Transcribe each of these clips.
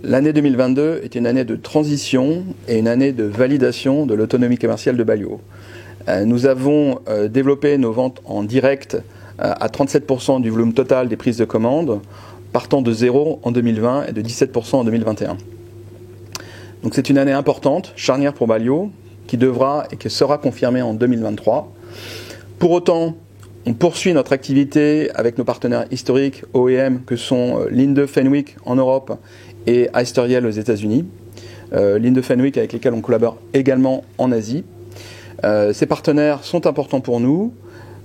L'année 2022 est une année de transition et une année de validation de l'autonomie commerciale de Balio. Nous avons développé nos ventes en direct à 37% du volume total des prises de commandes, partant de 0 en 2020 et de 17% en 2021. Donc c'est une année importante, charnière pour Balio, qui devra et qui sera confirmée en 2023. Pour autant, on poursuit notre activité avec nos partenaires historiques OEM que sont Linde Fenwick en Europe et Hyster-Yale aux États-Unis. Linde Fenwick avec lesquels on collabore également en Asie. Ces partenaires sont importants pour nous.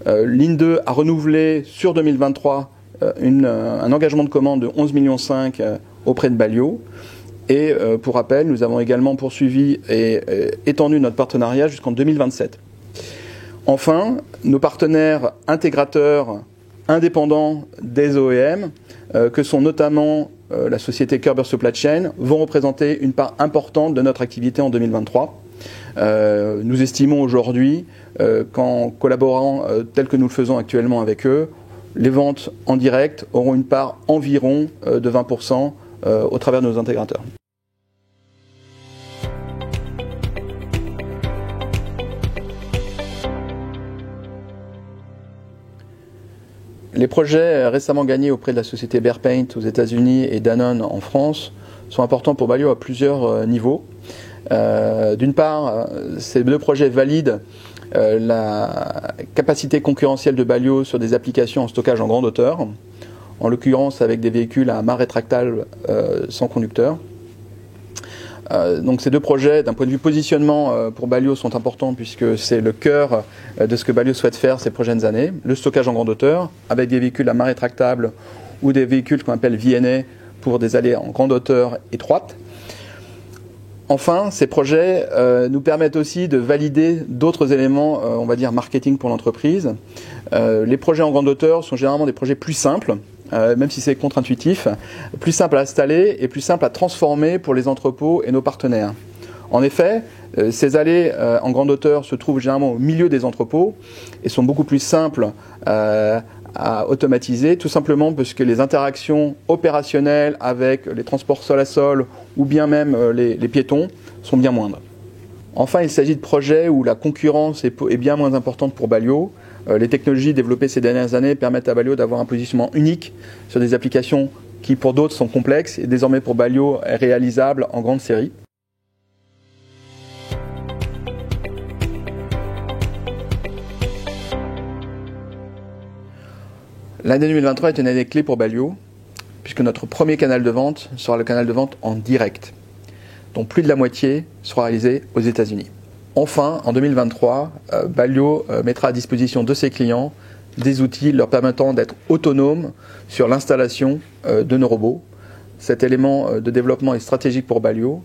Linde a renouvelé sur 2023 un engagement de commande de 11,5 millions auprès de Balio. Et pour rappel, nous avons également poursuivi et étendu notre partenariat jusqu'en 2027. Enfin, nos partenaires intégrateurs indépendants des OEM, que sont notamment la société Körber Supply Chain, vont représenter une part importante de notre activité en 2023. Nous estimons aujourd'hui qu'en collaborant tel que nous le faisons actuellement avec eux, les ventes en direct auront une part environ de 20% au travers de nos intégrateurs. Les projets récemment gagnés auprès de la société Behr Paint aux États-Unis et Danone en France sont importants pour Balio à plusieurs niveaux. D'une part, ces deux projets valident la capacité concurrentielle de Balio sur des applications en stockage en grande hauteur, en l'occurrence avec des véhicules à mât rétractable sans conducteur. Donc ces deux projets, d'un point de vue positionnement pour Balio, sont importants puisque c'est le cœur de ce que Balio souhaite faire ces prochaines années. Le stockage en grande hauteur, avec des véhicules à mât rétractable ou des véhicules qu'on appelle VNA pour des allées en grande hauteur étroite. Enfin, ces projets nous permettent aussi de valider d'autres éléments, on va dire, marketing pour l'entreprise. Les projets en grande hauteur sont généralement des projets plus simples, même si c'est contre-intuitif, plus simple à installer et plus simple à transformer pour les entrepôts et nos partenaires. En effet, ces allées en grande hauteur se trouvent généralement au milieu des entrepôts et sont beaucoup plus simples à automatiser, tout simplement parce que les interactions opérationnelles avec les transports sol à sol ou bien même les piétons sont bien moindres. Enfin, il s'agit de projets où la concurrence est bien moins importante pour Balio. Les technologies développées ces dernières années permettent à Balio d'avoir un positionnement unique sur des applications qui pour d'autres sont complexes et désormais pour Balio est réalisable en grande série. L'année 2023 est une année clé pour Balio puisque notre premier canal de vente sera le canal de vente en direct, dont plus de la moitié sera réalisé aux États-Unis. Enfin, en 2023, Balio mettra à disposition de ses clients des outils leur permettant d'être autonomes sur l'installation de nos robots. Cet élément de développement est stratégique pour Balio.